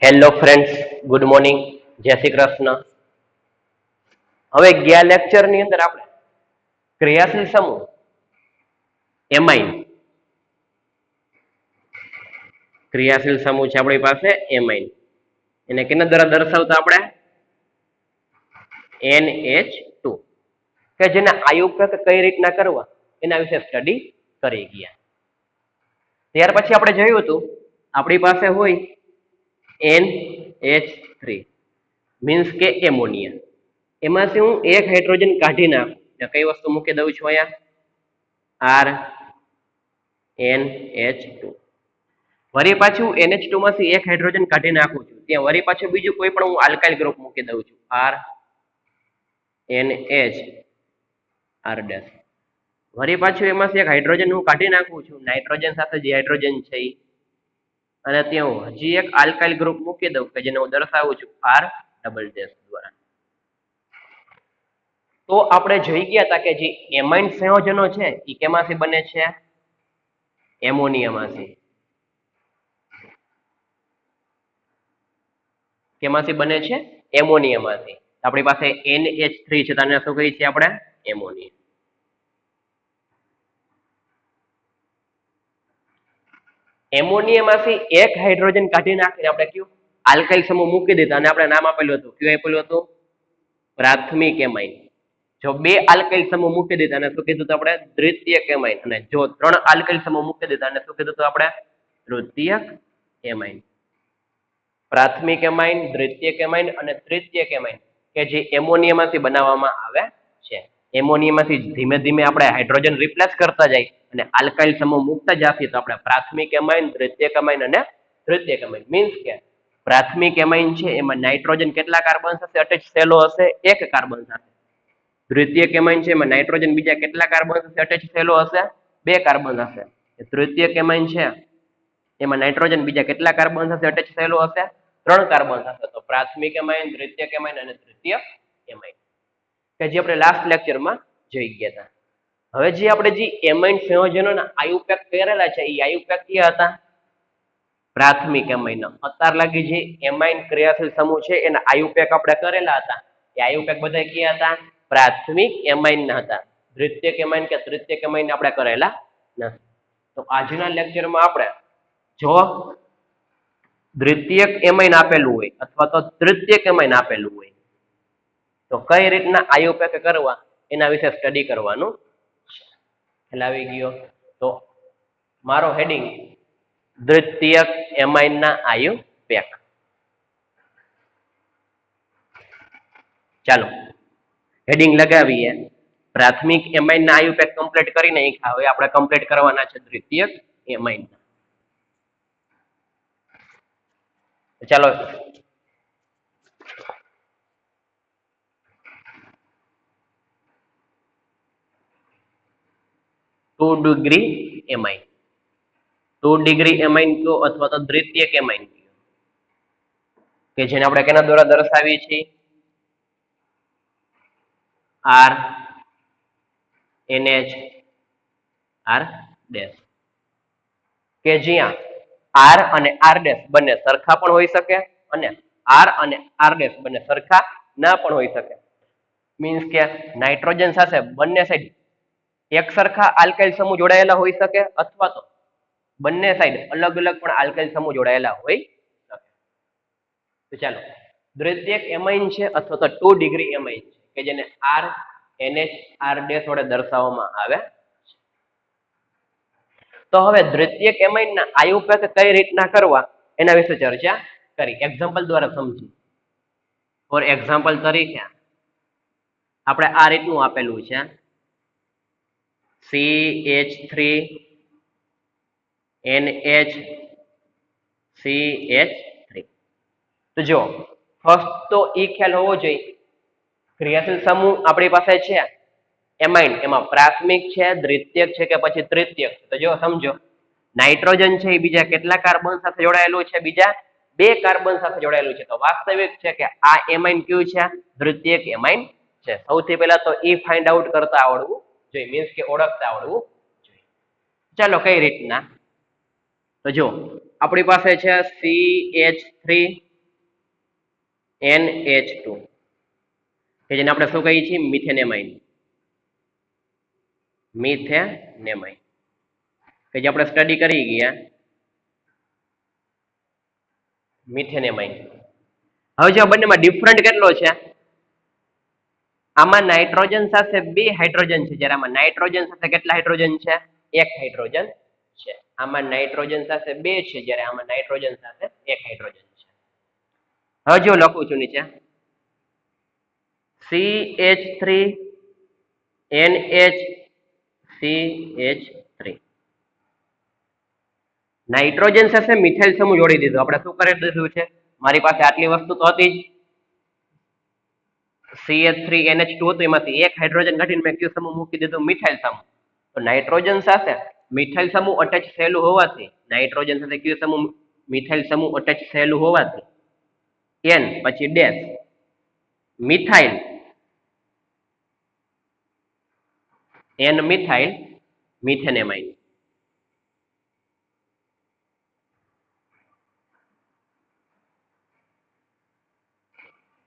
Hello friends, good morning, જય શ્રી કૃષ્ણ. હવે ગયા લેક્ચરની અંદર આપણે ક્રિયાશીલ સમૂહ એમાઇન ક્રિયાશીલ સમૂહ છે આપણી પાસે એમાઇન એને કેના દ્વારા દર્શાવતા આપણે NH2 કે જેના આયુપક કઈ રીતના કરવા એના વિશે સ્ટડી કરી ગયા. ત્યાર પછી આપણે જોયું હતું આપણી પાસે હોય NH3 મીન્સ કે એમોનિયા. એમાંથી હું એક હાઇડ્રોજન કાઢી નાખું કઈ વસ્તુ મૂકી દઉં છું અહીંયા RNH2. વળી પાછું NH2 માંથી એક હાઇડ્રોજન કાઢી નાખું છું ત્યાં વળી પાછું બીજું કોઈ પણ હું આલ્કાઇલ ગ્રુપ મૂકી દઉં છું RNH R ડેશ. વળી પાછું એમાંથી એક હાઇડ્રોજન હું કાઢી નાખું છું નાઇટ્રોજન સાથે જે હાઇડ્રોજન છે અને ત્યાં હું હજી એક આલ્કાઇલ ગ્રુપ મૂકી દઉં કે જેને હું દર્શાવું છું R ડબલ ડેશ દ્વારા. તો આપણે જોઈ ગયા હતા કે જે એમાઇન સંયોજનો છે એ કેમાંથી બને છે? એમોનિયામાંથી. કેમાંથી બને છે? એમોનિયામાંથી. આપણી પાસે NH3 છે તેને શું કહીએ છીએ આપણે? એમોનિયા. એમોનિયામાંથી એક હાઇડ્રોજન કાઢી નાખીને આપણે કયું આલ્કાઇલ સમૂહ મૂકી દીધા અને આપણે નામ આપેલું હતું કયું આપેલું હતું? પ્રાથમિક એમાઇન. જો બે આલ્કાઇલ સમૂહ મૂકી દીધા અને શું કીધું હતું આપણે? દ્વિતીયક એમાઇન. અને જો ત્રણ આલ્કાઇલ સમૂહ મૂકી દીધા અને શું કીધું હતું આપણે? તૃતીયક એમાઇન. પ્રાથમિક એમાઇન, દ્વિતીયક એમાઇન અને તૃતીયક એમાઇન કે જે એમોનિયામાંથી બનાવવામાં આવે છે. એમોનિયામાંથી ધીમે ધીમે આપણે હાઇડ્રોજન રિપ્લેસ કરતા જાય અને આલ્કાઇલ સમૂહ મુકતા જઈએ તો આપણે પ્રાથમિક એમાઇન, દ્વિતીયક એમાઇન અને તૃતીયક એમાઇન મીન્સ કે પ્રાથમિક એમાઇન છે એમાં નાઇટ્રોજન કેટલા કાર્બન સાથે અટેચ થયેલો હશે? એક કાર્બન સાથે. દ્વિતીયક એમાઇન છે એમાં નાઇટ્રોજન બીજા કેટલા કાર્બન સાથે અટેચ થયેલો હશે? બે કાર્બન હશે. તૃતીયક એમાઇન છે એમાં નાઇટ્રોજન બીજા કેટલા કાર્બન સાથે અટેચ થયેલો હશે? ત્રણ કાર્બન હશે. તો પ્રાથમિક એમાઇન, દ્વિતીયક એમાઇન અને તૃતીયક એમાઇન કે જે આપણે લાસ્ટ લેક્ચરમાં જોઈ ગયા હતા. હવે જે આપણે જે એમાઇન સંયોજનોના આયુપેક કરેલા છે એ આયુપેક કયા હતા? પ્રાથમિક એમાઇન. અત્યાર લાગી જે એમાઇન ક્રિયાશીલ સમૂહ છે એના આયુપેક આપણે કરેલા હતા એ આયુપેક બધા કયા હતા? પ્રાથમિક એમાઇન ના હતા. દ્વિતીયક એમાઇન કે તૃતીયક એમાઇન આપણે કરેલા નથી. તો આજના લેક્ચરમાં આપણે જો દ્વિતીયક એમાઇન આપેલું હોય અથવા તો તૃતીયક એમાઇન આપેલું હોય તો કઈ રીતના આયુપેક કરવા એના વિશે સ્ટડી કરવાનું ખ્યાલ આવી ગયો. તો મારો હેડિંગ દ્વિતીયક એમાઇનના આયુપેક. ચાલો હેડિંગ લગાવીએ. પ્રાથમિક એમાઇનના આયુપેક કમ્પ્લીટ કરી નાખ્યા. હવે આપણે કમ્પ્લીટ કરવાના છે દ્વિતીયક એમાઇન. ચાલો two degree amine. 2 degree amine કયો અથવા તો દ્વિતીયક એમાઇન કયો કે જેને આપણે કેના દ્વારા દર્શાવીએ છીએ? R NH R dash. કે જ્યાં R અને R ડેશ બંને સરખા પણ હોઈ શકે અને R અને R ડેશ બંને સરખા ના પણ હોઈ શકે. મીન્સ કે નાઇટ્રોજન સાથે બંને સાઈડ એક સરખા આલ્કાઇલ સમૂહ જોડાયેલા હોઈ શકે અથવા તો બંને સાઈડ અલગ અલગ પણ આલ્કાઇલ સમૂહ જોડાયેલા હોઈ શકે. તો ચાલો દ્વિતીયક એમાઇન છે અથવા તો 2 ડિગ્રી એમાઇન છે કે જેને R NH R ડેશ વડે દર્શાવવામાં આવે. તો હવે દ્વિતીયક એમાઇનના આયુપેક કઈ રીતના કરવા એના વિશે ચર્ચા કરી. એક્ઝામ્પલ દ્વારા સમજી. ફોર એક્ઝામ્પલ તરીકે આપણે આ રીતનું આપેલું છે CH3 NH CH3. તો જો ફર્સ્ટ તો એ ખ્યાલ હોવો જોઈએ ક્રિયાશીલ સમૂહ આપણી પાસે છે એમાઇન એમાં પ્રાથમિક છે, દ્વિતીયક છે કે પછી તૃતીયક. તો જો સમજો નાઇટ્રોજન છે એ બીજા કેટલા કાર્બન સાથે જોડાયેલું છે? બીજા બે કાર્બન સાથે જોડાયેલું છે. તો વાસ્તવિક છે કે આ એમાઇન કયું છે? દ્વિતીયક એમાઇન છે. સૌથી પહેલા તો એ ફાઇન્ડ આઉટ કરતા આવડવું જોઈએ મીન્સ કે ઓળખતા આવડવું જોઈએ. ચાલો કઈ રીતના? તો જો આપણી પાસે છે CH3 NH2 કે જેને આપણે શું કહીએ છીએ મિથેનેમાઇન મિથેનેમાઇન કે જે આપણે સ્ટડી કરી ગયા મિથેનેમાઇન. હવે જો બંનેમાં ડિફરન્ટ કેટલો છે? આમાં નાઇટ્રોજન સાથે 2 હાઇડ્રોજન છે, જ્યારે આમાં નાઇટ્રોજન સાથે કેટલા હાઇડ્રોજન છે? 1 હાઇડ્રોજન છે. આમાં નાઇટ્રોજન સાથે 2 છે, જ્યારે આમાં નાઇટ્રોજન સાથે 1 હાઇડ્રોજન છે. હવે જો લખું છું નીચે CH3 NHCH3 નાઇટ્રોજન સાથે મિથાઇલ સમૂહ જોડી દીધો. આપણે શું કરી દીધું છે? મારી પાસે આટલી વસ્તુ તો હતી જ, CH3NH2 હતું, એમાંથી 1 હાઇડ્રોજન કાઢીને મેં કયું સમૂહ મૂકી દીધું? મિથાઇલ સમૂહ. તો નાઇટ્રોજન સાથે મિથાઇલ સમૂહ અટેચ થયેલું હોવાથી નાઇટ્રોજન સાથે કયું સમૂહ મિથાઇલ સમૂહ અટેચ થયેલું હોવાથી N પછી ડેશ મિથાઇલ N મિથાઇલ મિથેનેમાઇન.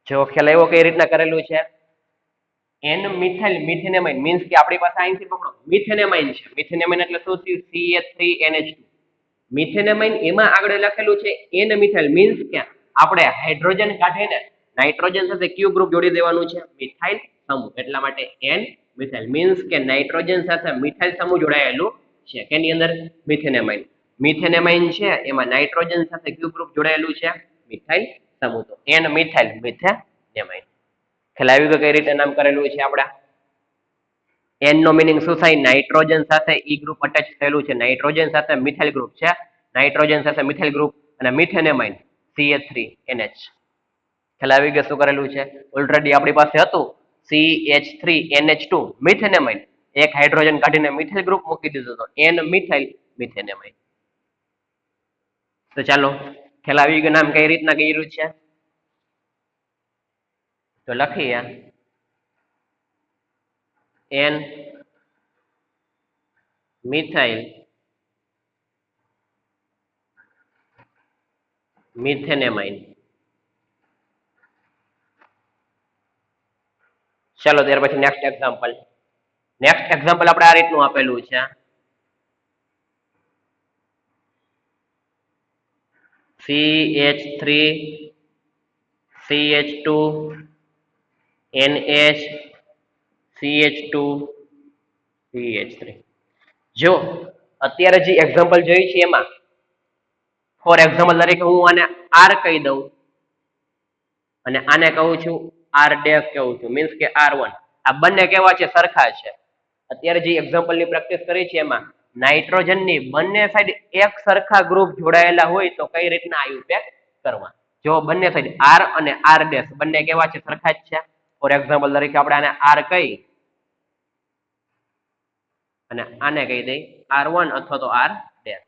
જો ખ્યાલ આવ્યો કઈ રીતના કરેલું છે? N મિથાઇલ મિથેનેમાઇન મીન્સ કે આપણી પાસે અહીંથી પકડો મિથેનેમાઇન છે. મિથેનેમાઇન એટલે શું થયું? CH3NH2. મિથેનેમાઇન એમાં આગળ લખેલું છે N મિથાઇલ મીન્સ કે આપણે હાઇડ્રોજન કાઢીને નાઇટ્રોજન સાથે કયું ગ્રુપ જોડી દેવાનું છે? મિથાઇલ સમૂહ. એટલા માટે N મિથાઇલ મીન્સ કે નાઇટ્રોજન સાથે મિથાઇલ સમૂહ જોડાયેલું છે. કેની અંદર? મિથેનેમાઇન. મિથેનેમાઇન છે એમાં નાઇટ્રોજન સાથે કયું ગ્રુપ જોડાયેલું છે? મિથાઇલ સમૂહ. તો N મિથાઇલ મિથેનેમાઇન. ખ્યાલ આવી ગયો કઈ રીતે નામ કરેલું છે આપડા? N નો મીનિંગ શું થાય? નાઇટ્રોજન સાથે E ગ્રુપ અટેચ થયેલું છે. નાઇટ્રોજન સાથે મિથાઇલ ગ્રુપ છે. નાઇટ્રોજન સાથે મિથાઇલ ગ્રુપ અને મિથેનેમાઇન CH3NH. ખ્યાલ આવી ગયો શું કરેલું છે? ઓલરેડી આપણી પાસે હતું CH3NH2 મિથેનેમાઇન. 1 હાઇડ્રોજન કાઢીને મિથાઇલ ગ્રુપ મૂકી દીધું તો N મિથાઇલ મિથેનેમાઇન. તો ચાલો ખ્યાલ આવી ગયો નામ કઈ રીતના કર્યું છે? તો લખીએ N મિથાઇલ મિથેનેમાઇન. ચાલો ત્યાર પછી નેક્સ્ટ એક્ઝામ્પલ. નેક્સ્ટ એક્ઝામ્પલ આપણે આ રીતનું આપેલું છે CH3 CH2 NH CH2 CH3. જો અત્યારે જે એક્ઝામ્પલ જોઈ છે એમાં ફોર એક્ઝામ્પલ તરીકે હું આને R કહી દઉં અને આને કહું છું R ડેશ કહું છું મીન્સ કે R1. આ બંને કેવા છે? સરખા છે. અત્યારે જે એક્ઝામ્પલ ની પ્રેક્ટિસ કરી છે એમાં નાઇટ્રોજન ની બંને સાઈડ એક સરખા ગ્રુપ જોડાયેલા હોય તો કઈ રીતના આયુ પેક કરવા? જો બંને સાઈડ R અને R ડેશ બંને કેવા છે? સરખા જ છે. ફોર એક્ઝામ્પલ તરીકે આપણે આને R કહી અને આને કહી દઈ R1 અથવા તો R ડેશ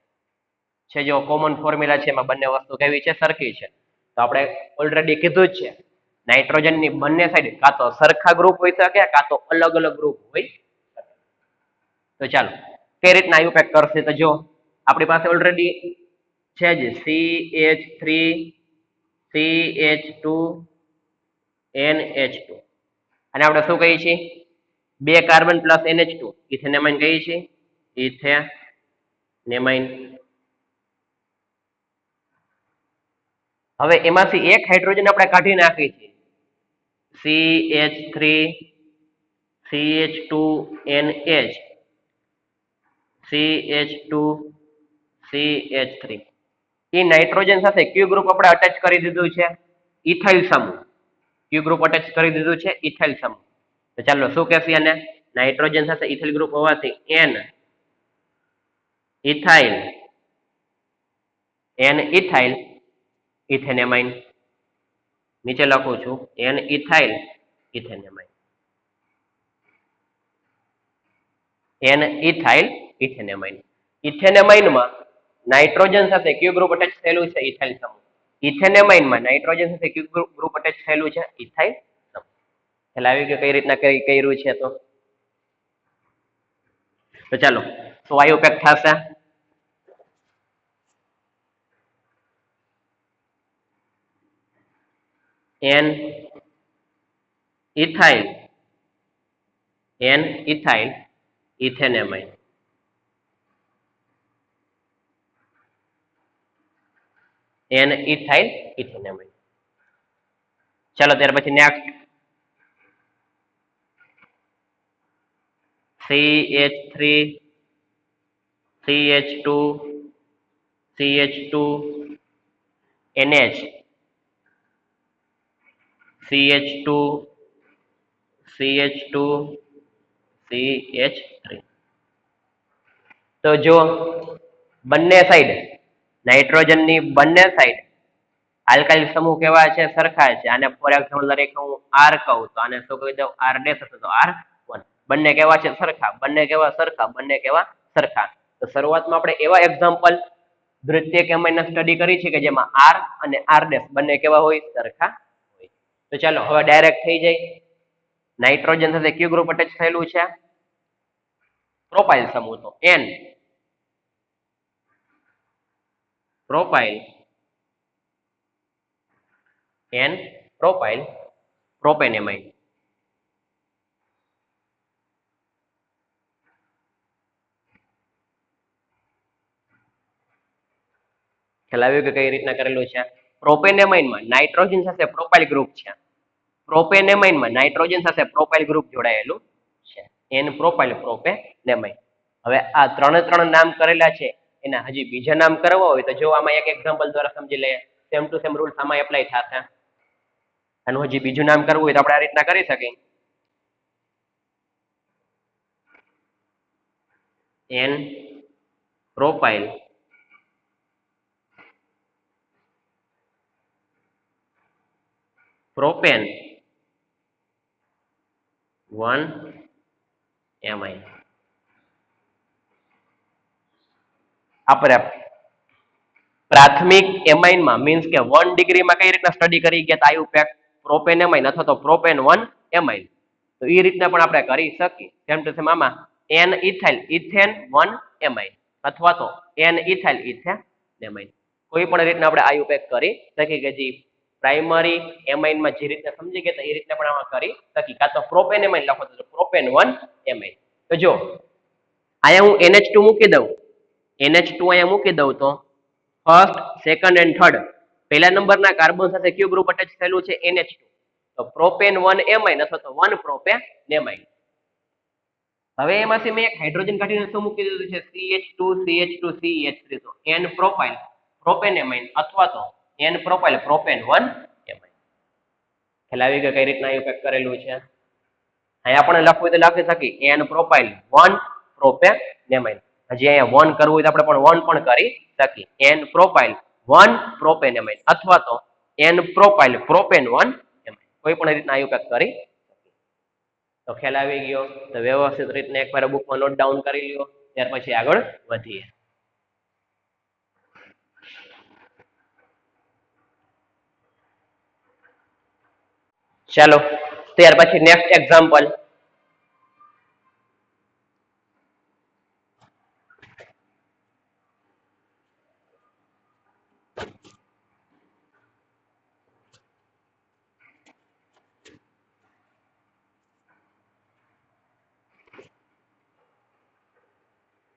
છે. જો કોમન ફોર્મ્યુલા છે એમાં બંને વસ્તુ કેવી છે? સરખી છે. તો આપણે ઓલરેડી કીધું જ છે નાઇટ્રોજન ની બંને સાઈડ કાં તો સરખા ગ્રુપ હોઈ શકે કાં તો અલગ અલગ ગ્રુપ હોય શકે. તો ચાલો કઈ રીતના આયુ પેક કરશે? તો જો આપણી પાસે ઓલરેડી છે જ CH3 CH2 NH2 અને આપણે શું કહીએ છીએ? 2 કાર્બન પ્લસ NH2 ઇથેનેમાઇન કહીએ છીએ. ઇથેનેમાઇન. હવે એમાંથી એક હાઇડ્રોજન આપણે કાઢી નાખીએ છીએ CH3 CH2NH CH2 CH3. એ નાઇટ્રોજન સાથે કયું ગ્રુપ આપણે અટેચ કરી દીધું છે? ઇથાઇલ સમૂહ. કયું ગ્રુપ અટેચ કરી દીધું છે? ઇથાઇલ સમૂહ. તો ચાલો શું કહેશે આને? નાઇટ્રોજન સાથે ઇથાઇલ ગ્રુપ હોવાથી N ethyl N ethyl ethanamine. નીચે લખું છું N ethyl ethanamine. N ethyl ethanamine. ઇથેનેમાઇનમાં નાઇટ્રોજન સાથે કયું ગ્રુપ અટેચ થયેલું છે? ઇથાઇલ સમૂહ. ઇથેનેમાઇનમાં નાઇટ્રોજન સાથે કયું ગ્રુપ અટેચ થયેલું છે? ઇથાઇલ સમૂહ. ખ્યાલ આવી ગયો કઈ રીતના કર્યું છે? તો ચાલો તો આયુ પેક થશે N ethyl N ethyl ethanamine. N ethyl ethanamine. ચાલો ત્યાર પછી next CH3 CH2 CH2 NH CH2 CH2 CH3. તો જો બંને સાઈડ નાઇટ્રોજનની બંને સાઈડ આલ્કાઇલ સમૂહ કેવા છે? સરખા છે. આને ફોર એક્ઝામ્પલ તરીકે હું R કહું તો આને શું કહી દઉં? R ડેશ હશે તો R1. બંને કેવા છે? સરખા. બંને કેવા? સરખા. બંને કેવા? સરખા. તો શરૂઆતમાં આપણે એવા એક્ઝામ્પલ દ્વિતીયક એમાઇનના સ્ટડી કરી છે કે જેમાં R અને R ડેશ બંને કેવા હોય? સરખા હોય. તો ચાલો હવે ડાયરેક્ટ થઈ જાય. નાઇટ્રોજન સાથે કયું ગ્રુપ અટેચ થયેલું છે? પ્રોપાઇલ સમૂહ. તો N propyl N propyl propanamine. ખ્યાલ આવ્યો કે કઈ રીતના કરેલું છે? પ્રોપેનેમાઇનમાં નાઇટ્રોજન સાથે પ્રોપાઇલ ગ્રુપ છે. પ્રોપેનેમાઇનમાં નાઇટ્રોજન સાથે પ્રોપાઇલ ગ્રુપ જોડાયેલું છે. N propyl propanamine. હવે આ ત્રણ નામ કરેલા છે એના હજી બીજા નામ કરવા હોય તો જો આમાં એક એક્ઝામ્પલ દ્વારા સમજી લઈએ. સેમ ટુ સેમ રૂલ્સ આમાં એપ્લાય થશે. આનું હજી બીજું નામ કરવું હોય તો આપણે આ રીતના કરી શકીએ. N propyl propane 1 amine. આપણે પ્રાથમિક એમાઇનમાં મીન્સ કે 1 ડિગ્રીમાં કઈ રીતના સ્ટડી કરી ગયા આયુપેક પ્રોપેન એમાઇન અથવા તો પ્રોપેન 1 એમાઇન. તો એ રીતના પણ આપણે કરી શકીએ. જેમ કે આમાં N ઇથાઇલ ઇથેન 1 એમાઇન અથવા તો N ઇથાઇલ ઇથેનેમાઇન. કોઈ પણ રીતના આપણે આયુપેક કરી શકીએ કે જે પ્રાઇમરી એમાઇનમાં જે રીતે સમજી ગયા એ રીતે પણ આમાં કરી શકી. કાં તો પ્રોપેન એમાઇન લખો તો પ્રોપેન 1 એમાઇન. તો જો અહીંયા હું NH2 મૂકી દઉં. NH2 અહીંયા મૂકી દઉં તો ફર્સ્ટ, સેકન્ડ એન્ડ થર્ડ પહેલા નંબરના કાર્બન સાથે કયું ગ્રુપ અટેચ થયેલું છે? NH2. તો પ્રોપેન 1 એમાઇન અથવા તો 1 પ્રોપેનેમાઇન. હવે એમાંથી મેં એક હાઇડ્રોજન કાઢીને શું મૂકી દીધું છે? CH2 CH2 CH3. તો N પ્રોપાઇલ પ્રોપેનેમાઇન અથવા તો N પ્રોપાઇલ પ્રોપેન 1 એમાઇન. ખ્યાલ આવી ગયો કઈ રીતના આયુપેક કરેલું છે? અહીંયા આપણે લખવું હોય તો લખી શકીએ N પ્રોપાઇલ 1 પ્રોપેનેમાઇન. હજી અહીંયા 1 કરવું હોય તો આપણે પણ 1 પણ કરી શકીએ. N પ્રોપાઇલ 1 પ્રોપેનેમાઇન અથવા તો N પ્રોપાઇલ પ્રોપેન 1 એમાઇન. કોઈ પણ રીતના આયુપેક કરી શકીએ. તો ખ્યાલ આવી ગયો. તો વ્યવસ્થિત રીતને એકવાર બુકમાં નોટ ડાઉન કરી લ્યો. ત્યાર પછી આગળ વધીએ. ચાલો ત્યાર પછી નેક્સ્ટ એક્ઝામ્પલ.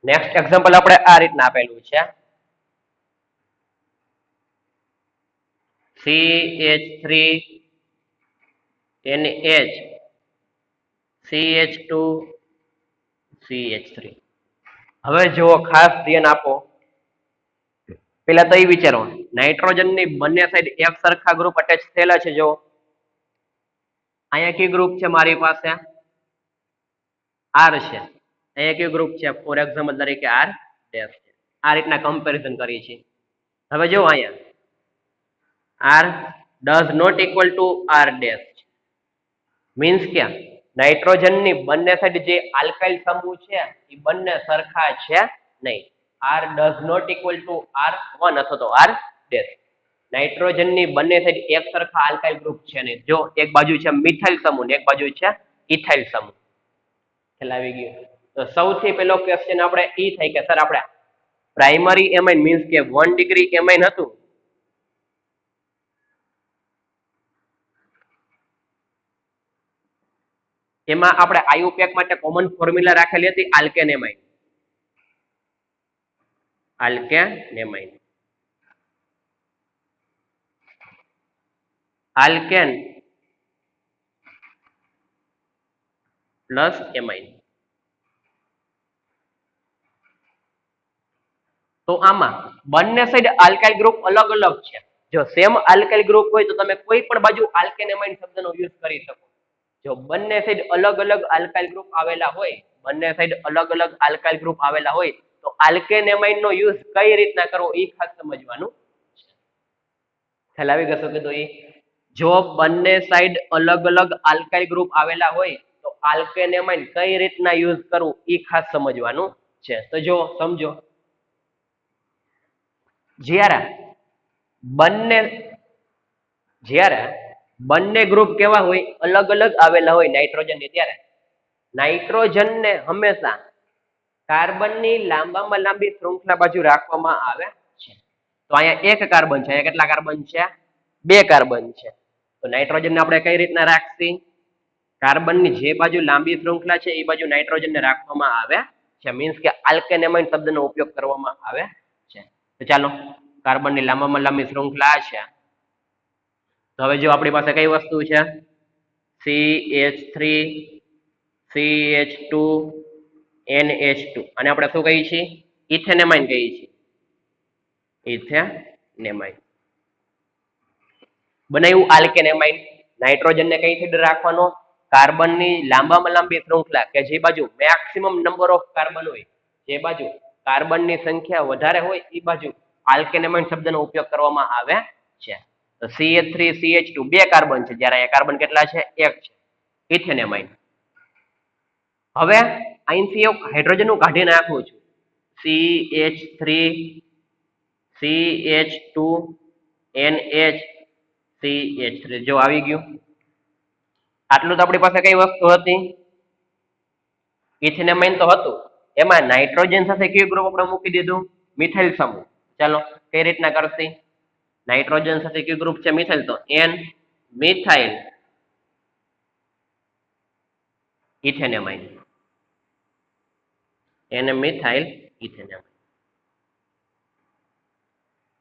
નેક્સ્ટ એક્ઝામ્પલ આપણે આ રીતના આપેલું છે. CH3 NH CH2 CH3. હવે જો ખાસ ધ્યાન આપો. પેલા તો એ વિચારો નાઇટ્રોજનની બંને સાઈડ એક સરખા ગ્રુપ અટેચ થયેલા છે. જો અહીંયા કયું ગ્રુપ છે મારી પાસે? R છે. અહીંયા કયું ગ્રુપ છે? ફોર એક્ઝામ્પલ તરીકે R ડેશ છે. આ રીતના કમ્પેરિઝન કરી છે. હવે જો અહીંયા R does not equal to R dash means કે નાઇટ્રોજનની બંને સાઈડ જે આલ્કાઇલ સમૂહ છે એ બંને સરખા છે નહીં. R does not equal to R1 અથવા તો R dash. નાઇટ્રોજનની બંને સાઈડ એક સરખા આલ્કાઇલ ગ્રુપ છે નહીં. જો એક બાજુ છે મિથાઇલ સમૂહ ને એક બાજુ છે ઇથાઇલ સમૂહ. ખ્યાલ આવી ગયો? તો સૌથી પહેલો ક્વેશ્ચન આપણે એ થાય કે સર આપણે પ્રાઇમરી એમાઇન મીન્સ કે 1 ડિગ્રી એમાઇન હતું એમાં આપણે આયુપેક માટે કોમન ફોર્મ્યુલા રાખેલી હતી આલ્કેનેમાઇન. આલ્કેનેમાઇન આલ્કેન પ્લસ એમાઇન. તો આમાં બંને સાઈડ આલ્કાઇલ ગ્રુપ અલગ અલગ છે. જો સેમ આલ્કાઇલ ગ્રુપ હોય તો તમે કોઈ પણ બાજુ આલ્કેનેમાઇન શબ્દનો યુઝ કરી શકો. જો બંને સાઈડ અલગ અલગ આલ્કાઇલ ગ્રુપ આવેલા હોય, બંને સાઈડ અલગ અલગ આલ્કાઇલ ગ્રુપ આવેલા હોય તો આલ્કેનેમાઇન નો યુઝ કઈ રીતના કરવો એ ખાસ સમજવાનું. ખ્યાલ આવી ગયો કે તો એ જો બંને સાઈડ અલગ અલગ આલ્કાઇલ ગ્રુપ આવેલા હોય તો આલ્કેનેમાઇન કઈ રીતના યુઝ કરવું એ ખાસ સમજવાનું છે. તો જો સમજો, જ્યારે બંને ગ્રુપ કેવા હોય અલગ અલગ આવેલા હોય નાઇટ્રોજન ની, ત્યારે નાઇટ્રોજન ને હંમેશા કાર્બનની લાંબામાં લાંબી શૃંખલા બાજુ રાખવામાં આવે છે. તો અહીંયા એક કાર્બન છે, અહીંયા કેટલા કાર્બન છે? 2 કાર્બન છે. તો નાઇટ્રોજન ને આપણે કઈ રીતના રાખશી? કાર્બનની જે બાજુ લાંબી શૃંખલા છે એ બાજુ નાઇટ્રોજન ને રાખવામાં આવે છે. મીન્સ કે આલ્કેનેમાઇન શબ્દનો ઉપયોગ કરવામાં આવે છે. તો ચાલો, કાર્બનની લાંબામાં લાંબી શૃંખલા છે. તો હવે જો આપણી પાસે કઈ વસ્તુ છે? CH3 CH2 NH2 અને આપણે શું કહીએ છીએ? ઇથેનેમાઇન કહીએ છીએ. ઇથેનેમાઇન બનાવ્યું આલ્કેનેમાઇન. નાઇટ્રોજન ને કઈ સાઈડ રાખવાનો? કાર્બનની લાંબામાં લાંબી શૃંખલા કે જે બાજુ મેક્સિમમ નંબર ઓફ કાર્બન હોય, જે બાજુ કાર્બનની સંખ્યા વધારે હોય એ બાજુ આલ્કેનેમાઇન શબ્દનો ઉપયોગ કરવામાં આવે છે. તો CH3 CH2 2 કાર્બન છે, જ્યારે અહીંયા કાર્બન કેટલા છે? 1 છે. ઇથેનેમાઇન. હવે અહીંથી એક હાઇડ્રોજન નું કાઢી નાખું છું. CH3 CH2 NH CH3 જો આવી ગયું. આટલું તો આપણી પાસે કઈ વસ્તુ હતી? ઇથેનેમાઇન તો હતું. એમાં નાઇટ્રોજન સાથે કયું ગ્રુપ આપણે મૂકી દીધું? મિથાઇલ સમૂહ. ચાલો કઈ રીતના કરશી? નાઇટ્રોજન સાથે કયું ગ્રુપ છે? મિથાઇલ. તો N methyl ethanamine. N methyl ethanamine.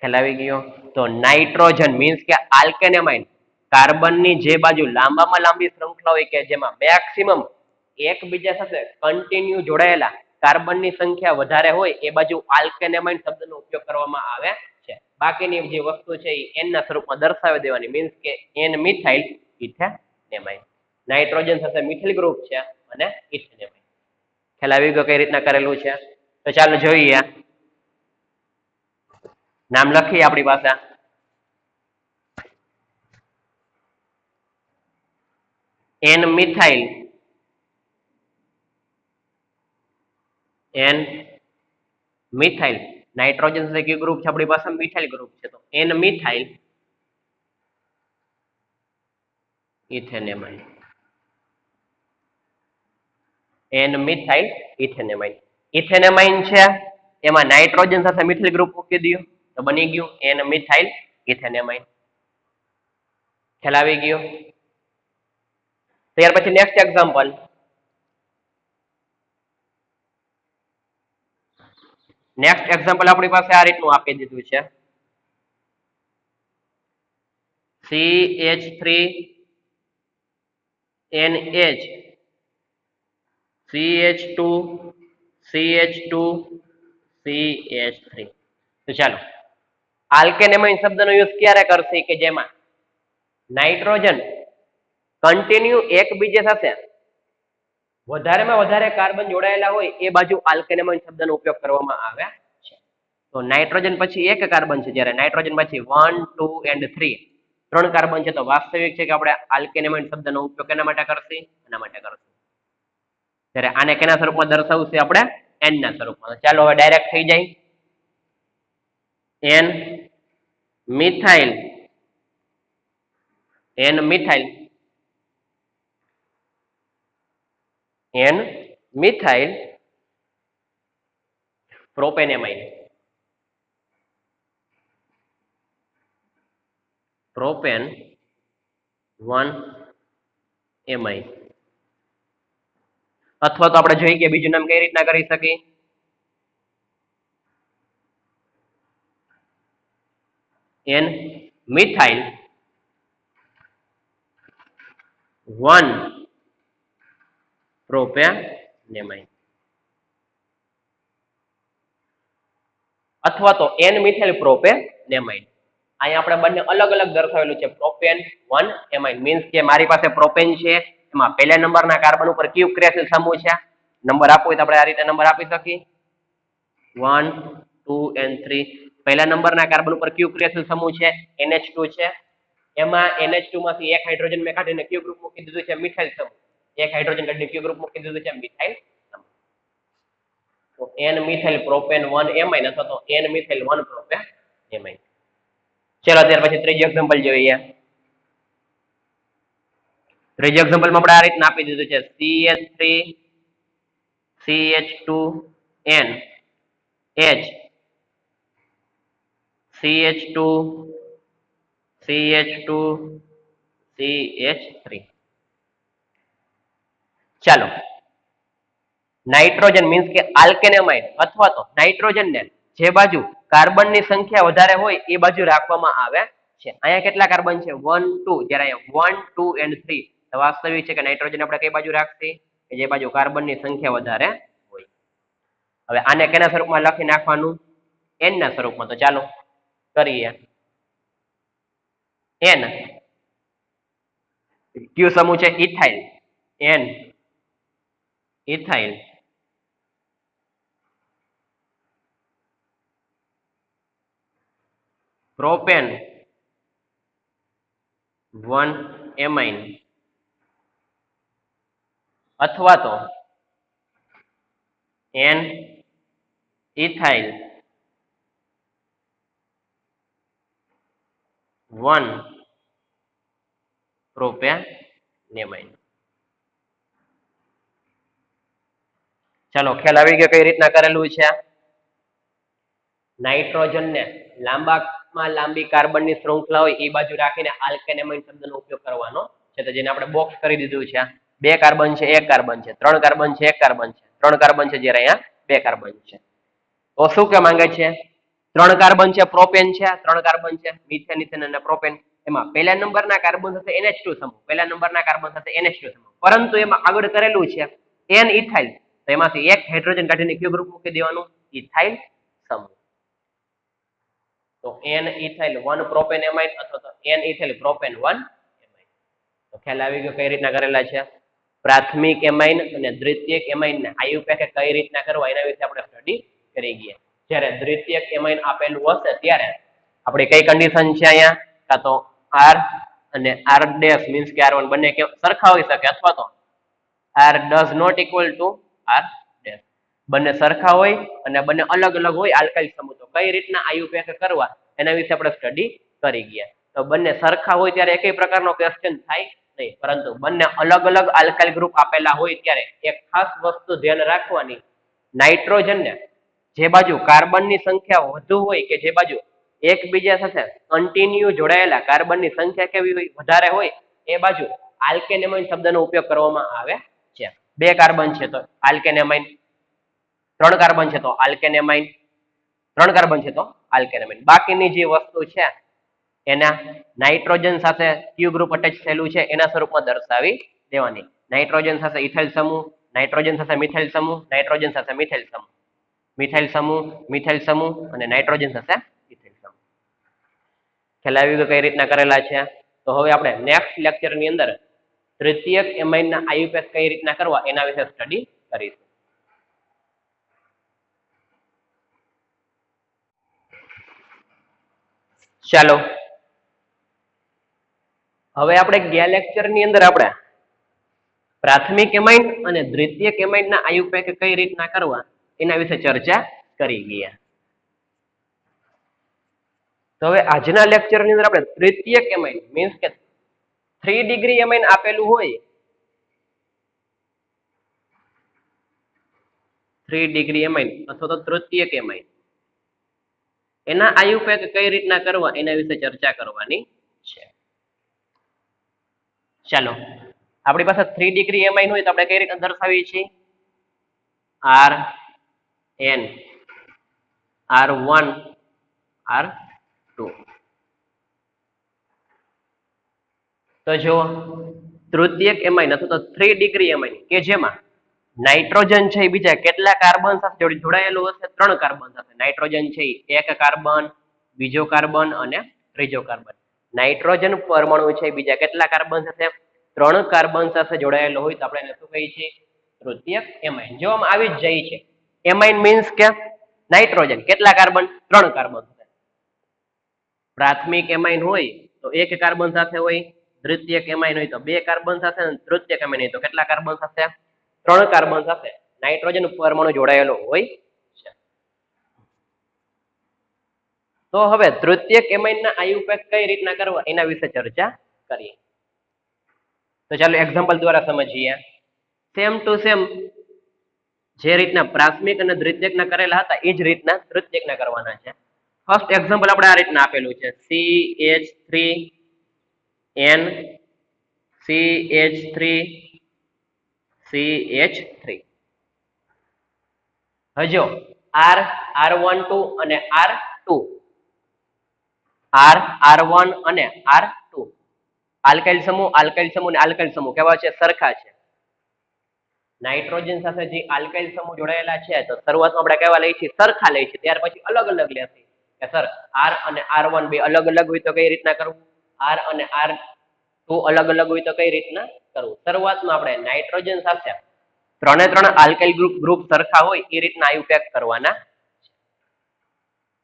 ખ્યાલ આવી ગયો? તો નાઇટ્રોજન મીન્સ કે આલ્કેનેમાઇન કાર્બનની જે બાજુ લાંબામાં લાંબી શૃંખલા હોય કે જેમાં મેક્સિમમ એકબીજા સાથે કન્ટિન્યુ જોડાયેલા કાર્બનની સંખ્યા વધારે હોય એ બાજુ આલ્કેનેમાઇન શબ્દનો ઉપયોગ કરવામાં આવે છે. બાકીની જે વસ્તુ છે એ N ના સ્વરૂપમાં દર્શાવી દેવાની. મીન્સ કે N મિથાઇલ ઇથેનેમાઇન. નાઇટ્રોજન સાથે મિથાઇલ ગ્રુપ છે અને ઇથેનેમાઇન. ખ્યાલ આવી ગયો કઈ રીતના કરેલું છે? તો ચાલો જોઈએ. નામ લખીએ આપણી પાસે. N methyl N methyl nitrogen સાથે કયું ગ્રુપ છે આપણી પાસે? મિથાઇલ ગ્રુપ છે. તો N methyl ethanamine. N methyl ethanamine. Ethanamine છે એમાં નાઇટ્રોજન સાથે મિથાઇલ ગ્રુપ મૂકી દો તો બની ગયું N મિથાઇલ ઇથેનેમાઇન. ખ્યાલ આવી ગયો? ત્યાર પછી નેક્સ્ટ એક્ઝામ્પલ. નેક્સ્ટ એક્ઝામ્પલ આપણી પાસે આ રીતનું આપી દીધું છે. CH3 NH CH2 CH2 CH3. તો ચાલો આલ્કેનેમાઇન શબ્દનો યુઝ ક્યારે કરશે? કે જેમાં નાઇટ્રોજન કન્ટિન્યુ એકબીજા સાથે વધારેમાં વધારે કાર્બન જોડાયેલા હોય એ બાજુ આલ્કેનેમાઇન શબ્દનો ઉપયોગ કરવામાં આવે છે. તો નાઇટ્રોજન પછી એક કાર્બન છે, જ્યારે નાઇટ્રોજન પછી 1 2 and 3 3 કાર્બન છે. તો વાસ્તવિક છે કે આપણે આલ્કેનેમાઇન શબ્દનો ઉપયોગ કેના માટે કરશી? એના માટે કરશી. ત્યારે આને કેના સ્વરૂપમાં દર્શાવશે? આપણે N ના સ્વરૂપમાં. ચાલો હવે ડાયરેક્ટ થઈ જાય. N methyl N methyl N methyl propanamine. Propane 1 amine. અથવા તો આપણે જોઈએ કે બીજું નામ કઈ રીતના કરી શકીએ, એન મિથાઇલ 1 પ્રોપેનેમાઇન, અથવા તો એન મિથાઇલ પ્રોપેનેમાઇન. અહીંયા આપણે બંને અલગ અલગ દર્શાવેલું છે, પ્રોપેન 1 એમાઇન મીન્સ કે મારી પાસે પ્રોપેન છે, એમાં પહેલા નંબરના કાર્બન ઉપર કયું ક્રિયાશીલ સમૂહ છે, નંબર આપવો હોય તો આપણે આ રીતે નંબર આપી શકીએ 1 2 and 3. પહેલા નંબરના કાર્બન ઉપર કયું ક્રિયાશીલ સમૂહ છે, NH2 છે. એમાં NH2 માંથી એક હાઇડ્રોજન મેં કાઢીને કયું ગ્રુપ મૂકી દીધું છે, મિથાઇલ સમૂહ. એક હાઇડ્રોજન કાઢીને કયું ગ્રુપ મૂકી દીધું છે, મિથાઇલ સમૂહ. તો N મિથાઇલ પ્રોપેન 1 એમાઇન અથવા તો N મિથાઇલ 1 પ્રોપેનેમાઇન. ચલો ત્યાર પછી ત્રીજું એક્ઝામ્પલ જોઈએ. ત્રીજું એક્ઝામ્પલમાં આપણે આ રીતના આપી દીધું છે CH3 CH2N H CH2 CH2 CH3. ચાલો નાઇટ્રોજન મીન્સ કે આલ્કેનેમાઇડ અથવા તો નાઇટ્રોજન ને જે બાજુ કાર્બનની સંખ્યા વધારે હોય એ બાજુ રાખવામાં આવે છે. અહીંયા કેટલા કાર્બન છે 1 2, જ્યારે અહીંયા 1 2 and 3. તો વાસ્તવિક છે કે નાઇટ્રોજન આપણે કઈ બાજુ રાખીએ કે જે બાજુ કાર્બનની સંખ્યા વધારે હોય. હવે આને કેના સ્વરૂપમાં લખી નાખવાનું, n ના સ્વરૂપમાં. તો ચાલો કરીએ. n કયો સમૂહ છે, ethyl, n ethyl propane 1 amine અથવા તો n ઇથાઇલ 1 પ્રોપેનેમાઇન. ચાલો ખ્યાલ આવી ગયો કઈ રીતના કરેલું છે. નાઇટ્રોજન ને લાંબામાં લાંબી કાર્બનની શૃંખલા હોય એ બાજુ રાખીને આલ્કેનેમાઇન શબ્દનો ઉપયોગ કરવાનો છે. તો જેને આપણે બોક્સ કરી દીધું છે. 2 કાર્બન છે 1 કાર્બન છે, 3 કાર્બન છે 1 કાર્બન છે, 3 કાર્બન છે જ્યારે અહીંયા 2 કાર્બન છે. તો શું કે માંગે છે, 3 કાર્બન છે પ્રોપેન છે, 3 કાર્બન છે મિથેન ઇથેન અને પ્રોપેન. એમાં પહેલા નંબરના કાર્બન સાથે NH2 સમૂહ, પહેલા નંબરના કાર્બન સાથે NH2 સમૂહ, પરંતુ એમાં આગળ કરેલું છે n ઇથાઇલ. તો એમાંથી એક હાઇડ્રોજન કાઢીને કયું ગ્રુપ મૂકી દેવાનું, ઇથાઇલ સમૂહ. તો n ઇથાઇલ 1 પ્રોપેનેમાઇન અથવા તો n ઇથાઇલ પ્રોપેન 1 એમાઇન. તો ખ્યાલ આવી ગયો કઈ રીતના કરેલા છે. પ્રાથમિક એમાઇન અને દ્વિતીયક એમાઇન ને IUPAC કઈ રીતના કરવા એના વિશે આપણે સ્ટડી કરી ગયા. જ્યારે દ્વિતીયક એમાઇન આપેલું હશે ત્યારે આપણે કઈ કન્ડિશન છે અહીંયા, કાં તો R અને R ડેશ મીન્સ કે R1 બંને સરખા હોઈ શકે, અથવા તો R does not equal to R dash, બંને સરખા હોય અને બંને અલગ અલગ હોય આલ્કાઇલ સમૂહ. તો કઈ રીતના IUPAC કરવા એના વિશે આપણે સ્ટડી કરી ગયા. તો બંને સરખા હોય ત્યારે એકય પ્રકારનો ક્વેશ્ચન થાય નહીં, પરંતુ બંને અલગ અલગ આલ્કાઇલ ગ્રુપ આપેલા હોય ત્યારે એક ખાસ વસ્તુ ધ્યાન રાખવાની, નાઇટ્રોજન ને જે બાજુ કાર્બનની સંખ્યા વધુ હોય કે જે બાજુ એકબીજા સાથે કન્ટિન્યુ જોડાયેલા કાર્બનની સંખ્યા કેવી હોય, વધારે હોય, એ બાજુ આલ્કેનેમાઇન શબ્દનો ઉપયોગ કરવામાં આવે છે. 2 કાર્બન છે તો આલ્કેનેમાઇન, 3 કાર્બન છે તો આલ્કેનેમાઇન, 3 કાર્બન છે તો આલ્કેનેમાઇન. બાકીની જે વસ્તુ છે એના નાઇટ્રોજન સાથે ક્યુ ગ્રુપ અટેચ થયેલું છે એના સ્વરૂપમાં દર્શાવી દેવાની. નાઇટ્રોજન સાથે ઇથાઇલ સમૂહ, નાઇટ્રોજન સાથે મિથાઇલ સમૂહ, નાઇટ્રોજન સાથે મિથાઇલ સમૂહ, મિથાઇલ સમૂહ, મિથાઇલ સમૂહ અને નાઇટ્રોજન સાથે ઇથાઇલ સમૂહ. ખ્યાલ આવી ગયો કઈ રીતના કરેલા છે. તો હવે આપણે નેક્સ્ટ લેક્ચરની અંદર તૃતીયક એમાઇનના IUPAC કઈ રીતના કરવા એના વિશે સ્ટડી કરીશું. ચાલો હવે આપણે ગયા લેક્ચરની અંદર આપણે પ્રાથમિક એમાઇન અને દ્વિતીયક એમાઇનના IUPAC કઈ રીતના કરવા એના વિશે ચર્ચા કરી ગયા. તો હવે આજના લેક્ચરની અંદર આપણે તૃતીયક એમાઇન મીન્સ કે 3 ડિગ્રી એમાઇન આપેલું હોય, 3 ડિગ્રી એમાઇન અથવા તો તૃતીયક એમાઇન, એના IUPAC કઈ રીતના કરવા એના વિશે ચર્ચા કરવાની છે. ચાલો આપણી પાસે 3 ડિગ્રી એમાઇન હોય તો આપણે કઈ રીતે દર્શાવીએ છીએ, આર એન R1 R2 તો જો તૃતીયક એમાઇન અથવા તો 3 ડિગ્રી એમાઇન કે જેમાં નાઇટ્રોજન છે એ બીજા કેટલા કાર્બન સાથે જોડાયેલું હશે 3 કાર્બન સાથે નાઇટ્રોજન છે એક કાર્બન બીજો કાર્બન અને ત્રીજો કાર્બન નાઇટ્રોજન પરમાણુ છે બીજા કેટલા કાર્બન સાથે 3 કાર્બન સાથે જોડાયેલો હોય તો આપણે એને શું કહીએ છીએ તૃતીયક એમાઇન જો આમ આવી જ જાય છે એમાઇન મીન્સ કે નાઇટ્રોજન કેટલા કાર્બન 3 કાર્બન પ્રાથમિક એમાઇન હોય તો એક કાર્બન સાથે હોય દ્વિતીયક એમાઇન હોય તો 2 કાર્બન સાથે અને તૃતીયક એમાઇન હોય તો કેટલા કાર્બન સાથે 3 કાર્બન સાથે નાઇટ્રોજન પરમાણુ જોડાયેલો હોય છે તો હવે તૃતીયક એમાઇનના આયુપેક કઈ રીતના કરવા એના વિશે ચર્ચા કરીએ તો ચાલો એક્ઝામ્પલ દ્વારા સમજીએ સેમ ટુ સેમ જે રીતના પ્રાથમિક અને દ્વિતીયકના કરેલા હતા એ જ રીતના તૃતીયકના કરવાના છે ફર્સ્ટ એક્ઝામ્પલ આપણે આ રીતના આપેલું છે CH3N CH3 હજો R1 અને R2 R1 અને R2 આલ્કાઇલ સમૂહ અને આલ્કાઇલ સમૂહ કેવા છે સરખા છે નાઇટ્રોજન સાથે જે આલ્કાઇલ સમૂહ જોડાયેલા છે તો શરૂઆતમાં આપણે કેવા લઈએ છીએ સરખા લઈએ છીએ ત્યાર પછી અલગ અલગ લેશે કે સર R અને R1 બે અલગ અલગ હોય તો કઈ રીતના કરવું R અને R2 અલગ અલગ હોય તો કઈ રીતના કરવું શરૂઆતમાં આપણે નાઇટ્રોજન સાથે ત્રણે ત્રણ આલ્કાઇલ ગ્રુપ સરખા હોય એ રીતના આયુપેક કરવાના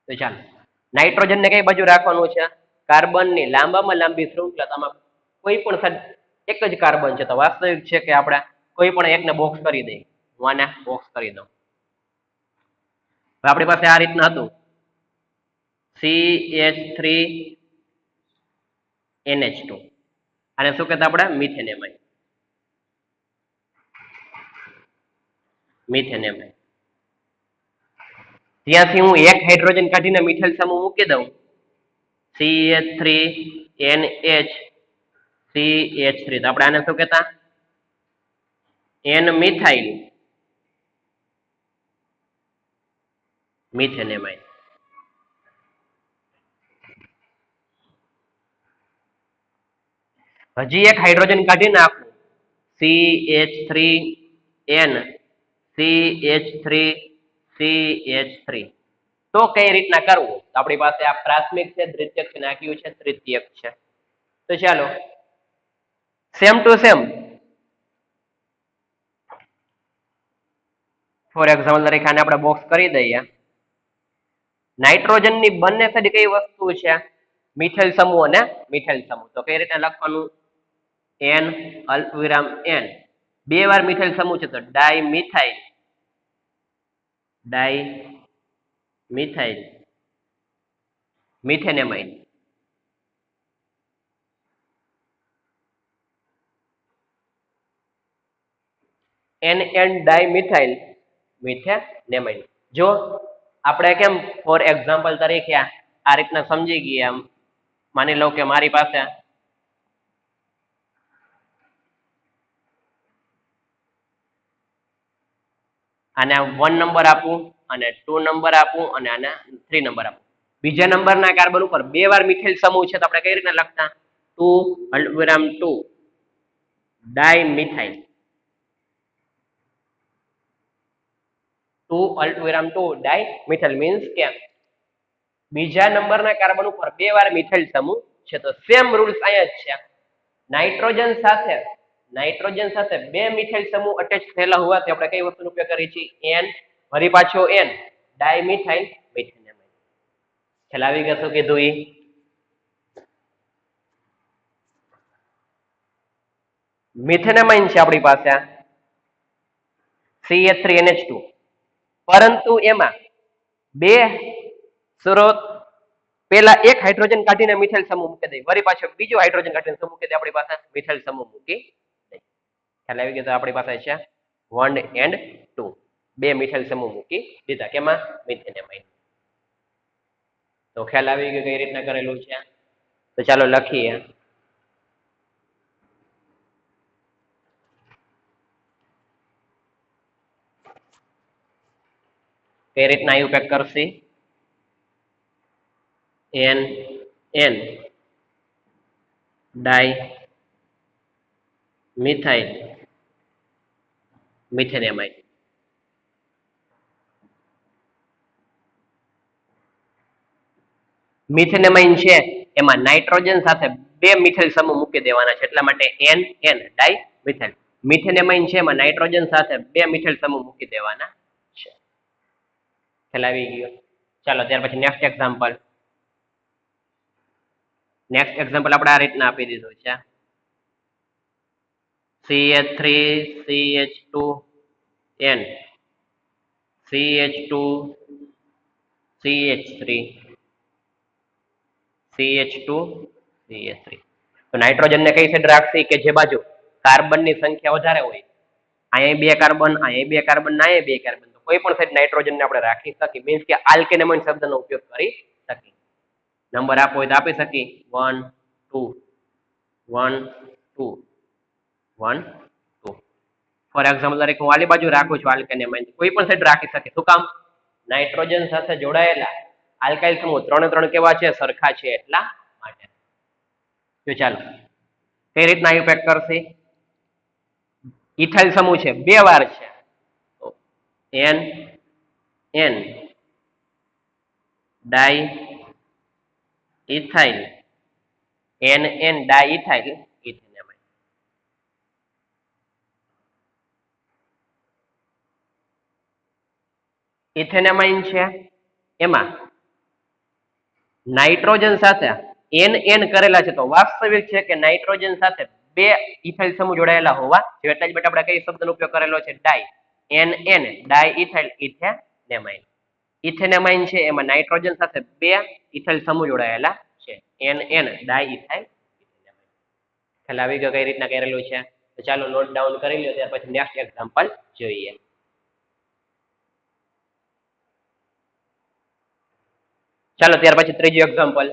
તો ચાલો નાઇટ્રોજન ને કઈ બાજુ રાખવાનું છે કાર્બનની લાંબામાં લાંબી શૃંખલામાં કોઈ પણ એક જ કાર્બન છે તો વાસ્તવિક છે કે આપણે કોઈ પણ એકને બોક્સ કરી દઈએ હું આને બોક્સ કરી દઉં આપણી પાસે આ રીતના હતું CH3NH2 આને શું કહેતા આપણે મિથેન એમાઇન ત્યાંથી હું એક હાઇડ્રોજન કાઢીને મિથાઇલ સમૂહ મૂકી દઉં CH3NH CH3 તો આપણે આને શું કહેતા N મિથાઇલ મિથેન એમાઇન હજી એક હાઇડ્રોજન કાઢી નાખું CH3N CH3 તો કઈ રીતના કરવું તો આપણી પાસે આ પ્રાથમિક છે દ્વિતીયક છે નાખ્યું છે તૃતીયક છે તો ચાલો same to same for example તરીકે આને આપણે બોક્સ કરી દઈએ નાઇટ્રોજન ની બંને સાઈડ કઈ વસ્તુ છે મિથાઇલ સમૂહ અને મિથાઇલ સમૂહ તો કઈ રીતે લખવાનું N અલ્પવિરામ N બે વાર મિથાઇલ સમૂહ છે તો ડાઇમિથાઇલ મિથેનેમાઇન NN ડાઇમિથાઇલ મિથેનેમાઇન જો આપણે કેમ ફોર એક્ઝામ્પલ તરીકે આ રીતના સમજી ગયા માની લો કે મારી પાસે આને 1 નંબર આપું અને 2 નંબર આપું અને આને 3 નંબર આપું બીજા નંબરના કાર્બન ઉપર બે વાર મિથાઇલ સમૂહ છે તો આપણે કઈ રીતના લખતા 2 અલ્પવિરામ 2 ડાઇમિથાઇલ 2 અલ્પવિરામ 2 ડાઇમિથાઇલ મીન્સ કે બીજા નંબરના કાર્બન ઉપર બે વાર મિથાઇલ સમૂહ છે તો સેમ રૂલ્સ અહીંયા જ છે નાઇટ્રોજન સાથે બે મિથાઇલ સમૂહ અટેચ થયેલા હોવાથી આપણે કઈ વસ્તુનો ઉપયોગ કરીએ છીએ N ફરી પાછો N ડાઇમિથાઇલ મિથેનેમાઇન ખ્યાલ આવી ગયો શું કીધું ઈ મિથેનેમાઇન છે આપણી પાસે CH3NH2 પરંતુ એમાં બે સ્ત્રોત પેલા એક હાઇડ્રોજન કાઢીને મિથાઇલ સમૂહ મૂકી દે વળી પાછો બીજો હાઇડ્રોજન કાઢીને સમૂહ મૂકી દે આપણી પાસે મિથાઇલ સમૂહ મૂકી દે ખ્યાલ આવી ગયો તો આપણી પાસે છે 1 and 2 બે મિથાઇલ સમૂહ મૂકી દીધા કેમાં મિથેનેમાઇન તો ખ્યાલ આવી ગયો કઈ રીતના કરેલું છે તો ચાલો લખીએ કઈ રીતના આયુ પેક કરશે એન એન ડાઈ મિથાઇલ મિથેનેમાઇડ. મિથેનેમાઇન છે એમાં નાઇટ્રોજન સાથે બે મિથાઇલ સમૂહ મૂકી દેવાના છે એટલા માટે એન એન ડાઈ મિથાઇલ. મિથેનેમાઇન છે એમાં નાઇટ્રોજન સાથે બે મિથાઇલ સમૂહ મૂકી દેવાના છે. ખ્યાલ આવી ગયો. ચાલો ત્યાર પછી નેક્સ્ટ એક્ઝામ્પલ. નેક્સ્ટ એક્ઝામ્પલ આપણે આ રીતના આપી દીધું છે CH3CH2N CH2CH3 CH2CH3. તો નાઇટ્રોજન ને કઈ સાઈડ રાખશે કે જે બાજુ કાર્બન ની સંખ્યા વધારે હોય. અહીંયા બે કાર્બન, અહીંયા બે કાર્બન, અહીંયા બે કાર્બન, તો કોઈ પણ સાઈડ નાઇટ્રોજન ને આપણે રાખી શકીએ. મીન્સ કે આલ્કેનેમાઇન શબ્દનો ઉપયોગ કરી શકીએ. નંબર આપો હોય તો આપી શકીએ 1 2 1 2 1 2. ફોર એક્ઝામ્પલ તરીકે હું આલી બાજુ રાખું છું આલ્કેનેમાઇન, કોઈ પણ સાઈડ રાખી શકીએ. શું કામ? નાઇટ્રોજન સાથે જોડાયેલા આલ્કાઇલ સમૂહ ત્રણે કેવા છે? સરખા છે એટલા માટે. તો ચાલો કઈ રીતના આયુ પેક કરશે? ઇથાઇલ સમૂહ છે, બે વાર છે, તો એન એન ડાઈ ઇથાઇલ એન એન ડાઈ ઇથાઇલ ઇથેનેમાઇડ. ઇથેનેમાઇન છે એમાં નાઇટ્રોજન સાથે એન એન કરેલા છે, તો વાસ્તવિક છે કે નાઇટ્રોજન સાથે બે ઇથાઇલ સમૂહ જોડાયેલા હોવા જોઈએ. એટલા જ માટે આપણે કઈ શબ્દનો ઉપયોગ કરેલો છે? ડાઈ. એન એન ડાઈ ઇથાઇલ ઇથેનેમાઇન. ઇથેનેમાઇન છે એમાં નાઇટ્રોજન સાથે બે ઇથાઇલ સમૂહ જોડાયેલા છે. એન એન ડાઈ ઇથાઇલ ઇથેનેમાઇન. ખ્યાલ આવી ગયો કઈ રીતના કરેલું છે? તો ચાલો નોટ ડાઉન કરી લો, ત્યાર પછી નેક્સ્ટ એક્ઝામ્પલ જોઈએ. ચાલો ત્યાર પછી ત્રીજું એક્ઝામ્પલ.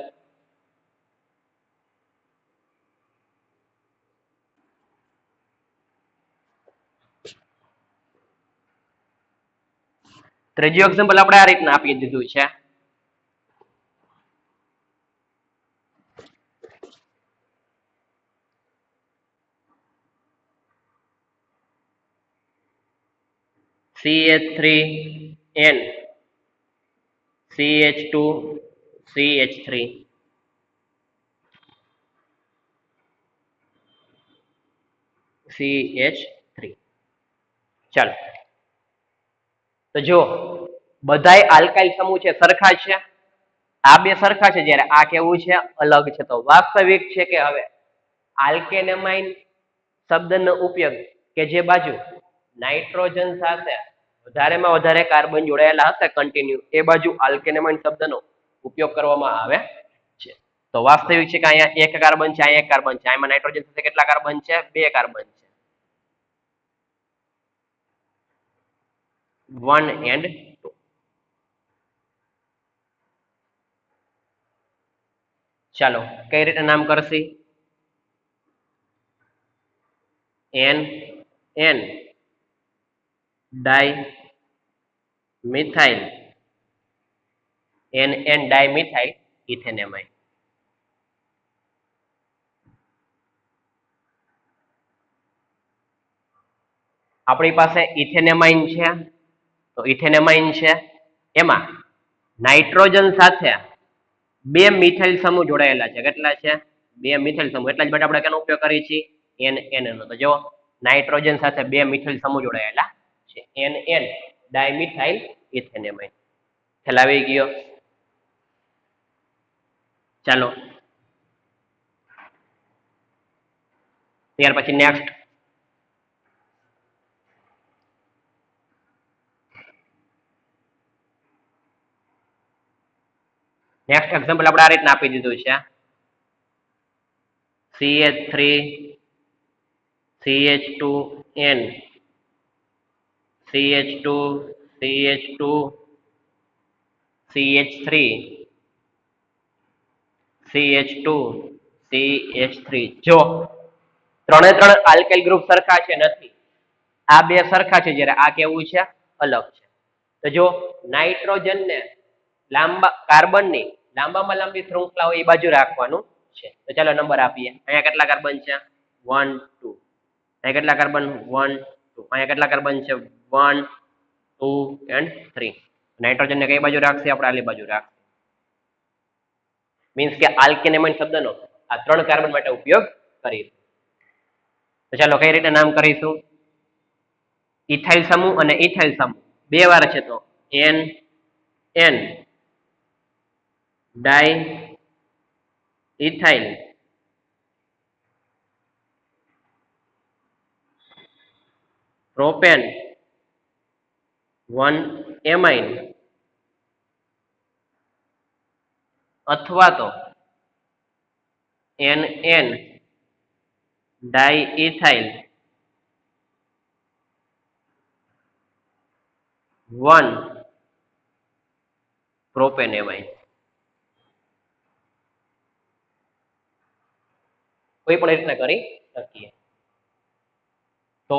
ત્રીજું એક્ઝામ્પલ આપણે આ રીતના આપી દીધું છે CH3N CH2CH3 CH3. ચાલો તો જો બધાય આલ્કાઇલ સમૂહ છે સરખા છે, આ બે સરખા છે, જ્યારે આ કેવું છે? અલગ છે. તો વાસ્તવિક છે કે હવે આલ્કેનેમાઇન શબ્દનો ઉપયોગ કે જે બાજુ નાઇટ્રોજન સાથે વધારેમાં વધારે કાર્બન જોડાયેલા હશે કન્ટિન્યુ, એ બાજુ આલ્કેનેમાઇન શબ્દનો ઉપયોગ કરવામાં આવે છે. તો વાસ્તવિક છે કે અહીંયા એક કાર્બન છે, અહીંયા એક કાર્બન છે, આમાં નાઇટ્રોજન સાથે કેટલા કાર્બન છે? બે કાર્બન છે. 1 and 2. ચાલો કઈ રીતે નામ કરશી? એન એન ડાઈ મિથાઇલ એન એન ડાઈ મિથાઇલ ઇથેનેમાઇન. આપણી પાસે ઇથેનેમાઇન છે, તો ઇથેનેમાઇન છે એમાં નાઇટ્રોજન સાથે બે મિથાઇલ સમૂહ જોડાયેલા છે. કેટલા છે? બે મિથાઇલ સમૂહ. એટલા જ માટે આપણે કેનો ઉપયોગ કરીએ છીએ? એન એન નો. તો જો નાઇટ્રોજન સાથે બે મિથાઇલ સમૂહ જોડાયેલા છે. N N dimethyl ethanamine. ખ્યાલ આવી ગયો? ચાલો ત્યાર પછી નેક્સ્ટ. નેક્સ્ટ એક્ઝામ્પલ આપણે આ રીતના આપી દીધું છે CH3 CH2N CH2 CH2 CH3 CH2 CH3. જો ત્રણે ત્રણ આલ્કાઇલ ગ્રુપ સરખા છે નથી, આ બે સરખા છે, જ્યારે આ કેવું છે? અલગ છે. તો જો નાઇટ્રોજન ને લાંબા કાર્બનની લાંબામાં લાંબી શૃંખલા હોય એ બાજુ રાખવાનું છે. તો ચાલો નંબર આપીએ. અહીંયા કેટલા કાર્બન છે? 1 2. અહીંયા કેટલા કાર્બન? 1 2. અહીંયા કેટલા કાર્બન છે? 1 2 and 3. નાઇટ્રોજન ને કઈ બાજુ રાખશે? આપણે આલી બાજુ રાખશે. મીન્સ કે આલ્કેનેમાઇન શબ્દનો આ 3 કાર્બન માટે ઉપયોગ કરીશું. તો ચાલો કઈ રીતે નામ કરીશું? ઇથાઇલ સમૂહ અને ઇથાઇલ સમૂહ બે વાર છે તો N N ડાઈ ઇથાઇલ પ્રોપેન 1 એમાઇન અથવા તો NN ડાઈ ઇથાઇલ 1 પ્રોપેન એમાઇન. કોઈ પણ રીતના કરી શકીએ. તો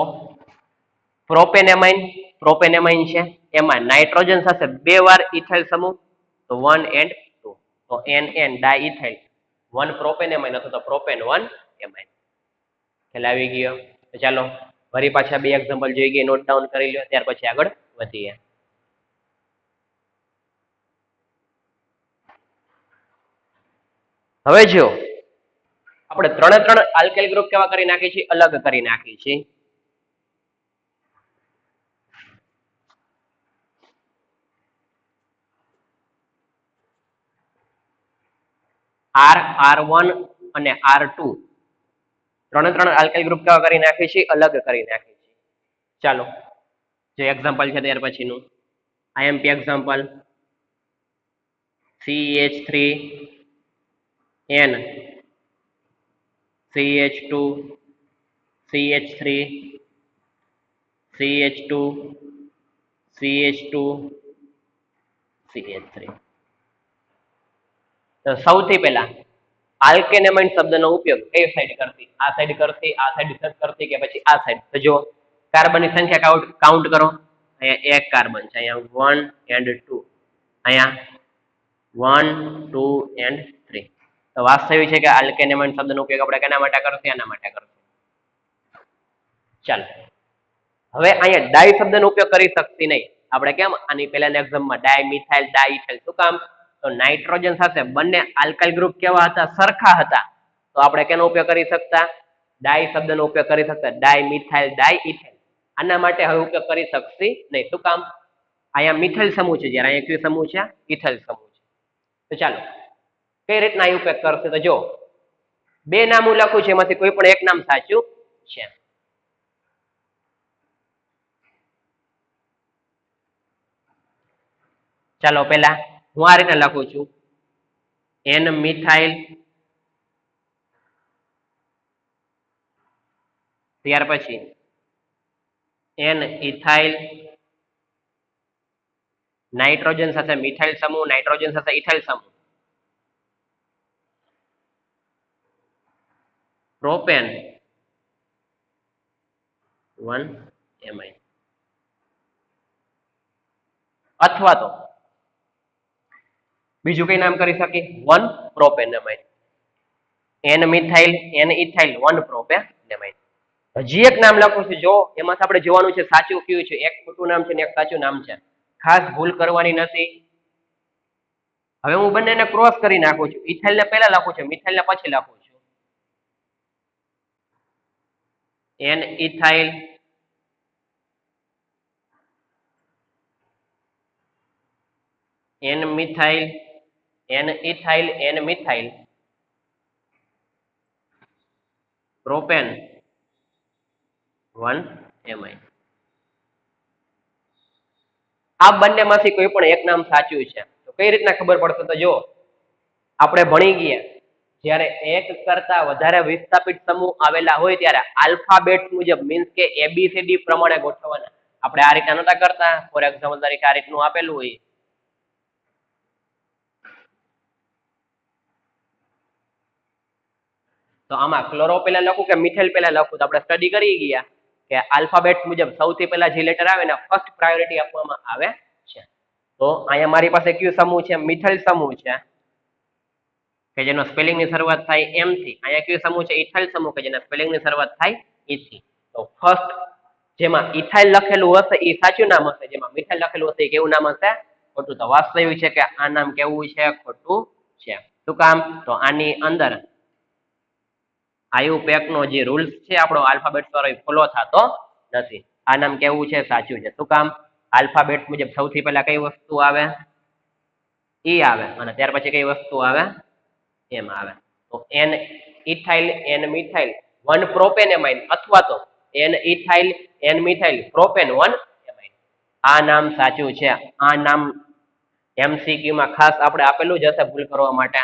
પ્રોપેન એમાઇન છે એમાં નાઇટ્રોજન સાથે બે વાર ઇથાઇલ સમૂહ તો 1 and 2. તો NN ડાઇથાઇલ 1 પ્રોપેન એમાઇન અથવા તો પ્રોપેન 1 એમાઇન. ખ્યાલ આવી ગયો? તો ચાલો ફરી પાછા બે એક્ઝામ્પલ જોઈ ગયા, નોટ ડાઉન કરી લો, ત્યાર પછી આગળ વધીએ. હવે જો આપણે ત્રણે ત્રણ આલ્કાઇલ ગ્રુપ કેવા કરી નાખી છે? અલગ કરી નાખી છે. R1 અને R2 ત્રણે ત્રણ આલ્કાઇલ ગ્રુપ કેવા કરી નાખી છે? અલગ કરી નાખી છે. ચાલો જે એક્ઝામ્પલ છે ત્યાર પછીનું IMP example CH3N CH2 CH3 CH2 CH2 CH3. તો સૌથી પહેલા આલ્કેનેમાઇન શબ્દનો ઉપયોગ કઈ સાઈડ કરતી? આ સાઈડ કરતી, આ સાઈડ કરતી કે પછી આ સાઈડ? તો જો કાર્બનની સંખ્યા કાઉન્ટ કરો. અહીંયા એક કાર્બન છે, અહીંયા 1 and 2, અહીંયા 1 2 and 3. તો વાસ્તવિક છે કે આલ્કેનેમાઇન શબ્દનો ઉપયોગ આપણે કેના માટે કરશું? આના માટે કરશું. ચાલો હવે અહીંયા ડાઈ શબ્દનો ઉપયોગ કરી શકતી નહીં આપણે. કેમ? આની પહેલાના એક્ઝામમાં ડાઇમિથાઇલ ડાઇથાઇલ. શું કામ? તો નાઇટ્રોજન સાથે બંને આલ્કાઇલ ગ્રુપ કેવા હતા? સરખા હતા. તો આપણે કેનો ઉપયોગ કરી શકતા? ડાઈ શબ્દનો ઉપયોગ કરી શકતા. ડાઇમિથાઇલ ડાઇથાઇલ. આના માટે હવે ઉપયોગ કરી શકતી નહીં. શું કામ? અહીંયા મિથાઇલ સમૂહ છે, જ્યારે અહીંયા કયો સમૂહ છે? ઇથાઇલ સમૂહ છે. તો ચાલો કઈ રીતના ઉપયોગ કરશે? તો જો બે નામ હું લખું છું, એમાંથી કોઈ પણ એક નામ સાચું છે. ચાલો પેલા હું આ રીતે લખું છું, N મિથાઇલ, ત્યાર પછી N ઇથાઇલ, નાઇટ્રોજન સાથે મિથાઇલ સમૂહ, નાઇટ્રોજન સાથે ઇથાઇલ સમૂહ, પ્રોપેન 1 એમાઇન. અથવા તો બીજું કઈ નામ કરી શકીએ? 1 propane amine. N methyl, N ethyl, 1 propane amine. હજી એક નામ લખું છું, જો એમાં આપણે જોવાનું છે સાચું કયું છે. એક ખોટું નામ છે ને એક સાચું નામ છે. ખાસ ભૂલ કરવાની નથી. હવે હું બંનેને ક્રોસ કરી નાખું છું. ઇથાઇલ ને પહેલા લખું છું, મિથાઇલ ને પછી લખું છું. N ethyl, N methyl, N ethyl, N methyl, propane 1 amine. આ બંનેમાંથી કોઈ પણ એક નામ સાચું છે. તો કઈ રીતના ખબર પડશે? તો જો આપણે ભણી ગયા, જ્યારે એક કરતા વધારે વિસ્થાપિત સમૂહ આવેલા હોય ત્યારે આલ્ફાબેટ મુજબ મીન્સ કે ABCD પ્રમાણે ગોઠવવાના. આપણે આ રીતે નતા કરતા. ફોર એક્ઝામ્પલ તરીકે આ રીતનું આપેલું હોય, તો આમાં ક્લોરો પહેલા લખું કે મિથાઇલ પહેલા લખું? તો આપણે સ્ટડી કરી ગયા કે આલ્ફાબેટ મુજબ સૌથી પહેલા જે લેટર આવે ને ફર્સ્ટ પ્રાયોરિટી આપવામાં આવે છે. તો અહીંયા મારી પાસે કયો સમૂહ છે? મિથાઇલ સમૂહ છે કે જેનો સ્પેલિંગ ની શરૂઆત થાય એમ થી. અહીંયા કયો સમૂહ છે? ઇથાઇલ સમૂહ કે જેના સ્પેલિંગ ની શરૂઆત થાય ઈ થી. તો ફર્સ્ટ જેમાં ઇથાઇલ લખેલું હશે એ સાચું નામ હશે, જેમાં મિથાઇલ લખેલું હશે એ કેવું નામ હશે? ખોટું. તો વાસ્તવિક છે કે આ નામ કેવું છે? ખોટું છે. શું કામ? તો આની અંદર આયુપેક નો જે રૂલ્સ છે આપણો આલ્ફાબેટ વાળો ફોલો થતો નથી. આ નામ કેવું છે? સાચું છે. શું કામ? આલ્ફાબેટ મુજબ સૌથી પહેલા કઈ વસ્તુ આવે? ઈ આવે, અને ત્યાર પછી કઈ વસ્તુ આવે? એમ આવે. તો N ethyl N methyl 1 propanamine અથવા તો N ethyl N methyl propane 1 amine. આ નામ સાચું છે. આ નામ એમસીક્યુ માં ખાસ આપણે આપેલું જ હશે ભૂલ કરવા માટે,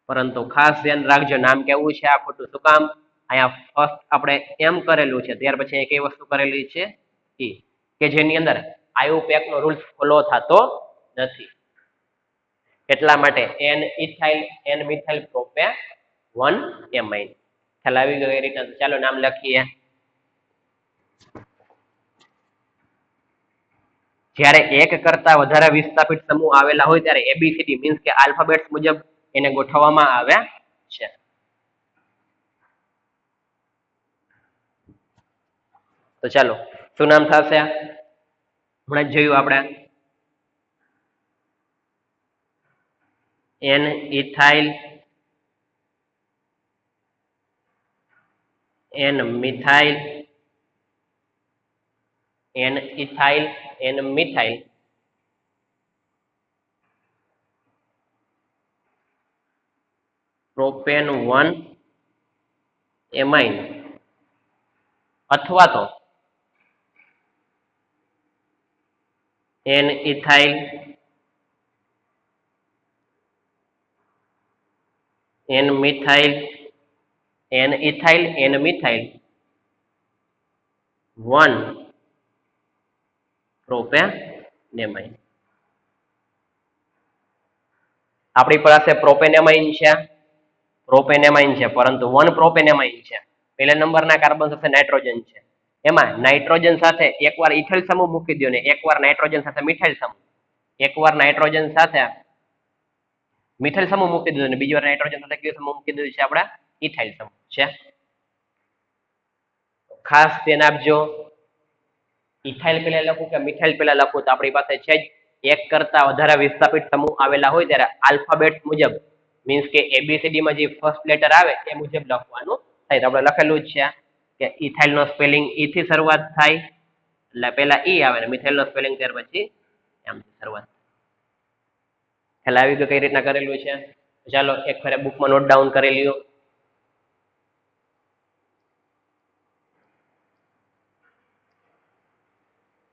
પરંતુ ખાસ ધ્યાન રાખજો નામ કેવું છે? આ ખોટું. શું કામ? અહીંયા ફર્સ્ટ આપણે એમ કરેલું છે, ત્યાર પછી કઈ વસ્તુ કરેલી છે? ઈ, કે જેની અંદર આયુપેક નો રૂલ્સ ફોલો થતો નથી. એટલા માટે N ethyl N methyl propane 1 amine. ખ્યાલ આવી ગયો એ રીતના? ચાલો નામ લખીએ. જ્યારે એક કરતા વધારે વિસ્થાપિત સમૂહ આવેલા હોય ત્યારે એબીસીડી મીન્સ કે આલ્ફાબેટ મુજબ એને ગોઠવવામાં આવે છે. તો ચાલો શું નામ થશે? હમણાં જ જોયું આપણે, N ethyl N methyl N ethyl N methyl propane 1 amine અથવા તો N ethyl N methyl N ethyl N methyl 1 propanamine. આપણી પાસે પ્રોપેનેમાઇન છે, પ્રોપેનેમાઇન છે, પરંતુ 1 પ્રોપેનેમાઇન છે. પહેલા નંબરના કાર્બન સાથે નાઇટ્રોજન છે. એમાં નાઇટ્રોજન સાથે એકવાર ઇથાઇલ સમૂહ મૂકી દો ને એકવાર નાઇટ્રોજન સાથે મિથાઇલ સમૂહ, એકવાર નાઇટ્રોજન સાથે મિથાઇલ સમૂહ મૂકી દીધો ને બીજી વાર નાઇટ્રોજન સાથે કયો સમૂહ મૂકી દીધો છે? આપણે ઇથાઇલ સમૂહ છે. ખાસ ધ્યાન આપજો, ઇથાઇલ પેલા લખું કે મિથાઇલ પેલા લખું તો આપણી પાસે છે જ એક કરતા વધારે વિસ્થાપિત સમૂહ આવેલા હોય ત્યારે આલ્ફાબેટ મુજબ મીન્સ કે એબીસીડી માં જે ફર્સ્ટ લેટર આવે એ મુજબ લખવાનું થાય. તો આપણે લખેલું જ છે કે ઇથાઇલ નો સ્પેલિંગ ઈ થી શરૂઆત થાય, એટલે પેલા ઈ આવે ને મિથાઇલ નો સ્પેલિંગ ત્યાર પછી એમ થી શરૂઆત. ખ્યાલ આવી ગયો કઈ રીતના કરેલું છે? ચાલો એક ફેરે બુકમાં નોટ ડાઉન કરી લ્યો.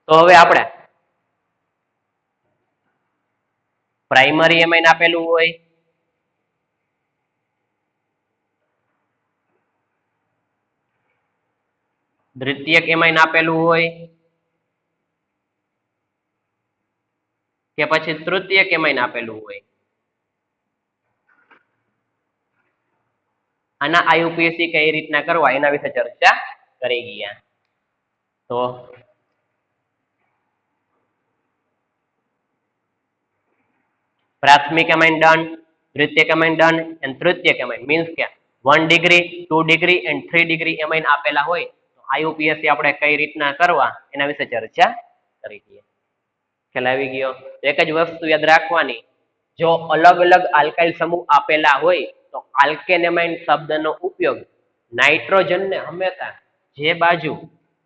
તો હવે આપણે પ્રાઇમરી એમાઇન આપેલું હોય, દ્વિતીયક એમાઇન આપેલું હોય કે પછી તૃતીયક એમાઇન આપેલું હોય, આના આઈયુપીએસસી કઈ રીતના કરવા એના વિશે ચર્ચા કરી ગયા. તો પ્રાથમિક એમાઇન ડન, દ્વિતીયક એમાઇન ડન એન્ડ તૃતીયક એમાઇન મીન્સ કે 1 degree 2 degree and 3 degree amine આપેલા હોય તો આઈયુપીએસસી આપણે કઈ રીતના કરવા એના વિશે ચર્ચા કરી ગયા. ખ્યાલ આવી ગયો? એક જ વસ્તુ યાદ રાખવાની, જો અલગ અલગ આલ્કાઇલ સમૂહ આપેલા હોય તો આલ્કેનેમાઇન શબ્દનો ઉપયોગ નાઇટ્રોજનને હંમેશા જે બાજુ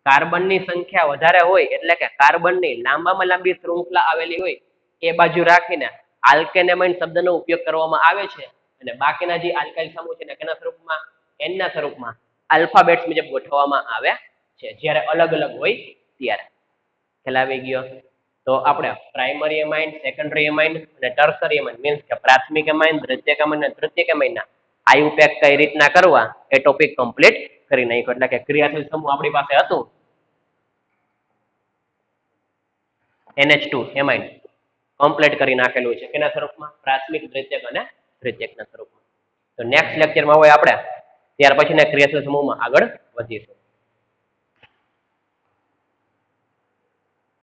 કાર્બનની સંખ્યા વધારે હોય એટલે કે કાર્બનની લાંબામાં લાંબી શૃંખલા આવેલી હોય એ બાજુ રાખીને આલ્કેનેમાઇન શબ્દનો ઉપયોગ કરવામાં આવે છે, અને બાકીના જે આલ્કાઇલ સમૂહ છે કેના સ્વરૂપમાં? એન ના સ્વરૂપમાં આલ્ફાબેટ મુજબ ગોઠવવામાં આવે છે જ્યારે અલગ અલગ હોય ત્યારે. ખ્યાલ આવી ગયો? તો આપણે પ્રાઇમરી એમાઇન, સેકન્ડરી એમાઇન અને ટર્સરી એમાઇન મીન્સ કે પ્રાથમિક એમાઇન, દ્વિતીયક એમાઇન અને તૃતીયક એમાઇનના આયુપેક કઈ રીતના કરવા એ ટોપિક કમ્પ્લીટ કરી નાખ્યો. એટલે કે ક્રિયાશીલ સમૂહ આપણી પાસે હતું NH2 એમાઇન કમ્પ્લીટ કરી નાખેલું છે કેના સ્વરૂપમાં? પ્રાથમિક, દ્વિતીયક અને તૃતીયકના સ્વરૂપમાં. તો નેક્સ્ટ લેક્ચરમાં હોય આપણે ત્યાર પછીના ક્રિયાશીલ સમૂહમાં આગળ વધીશું.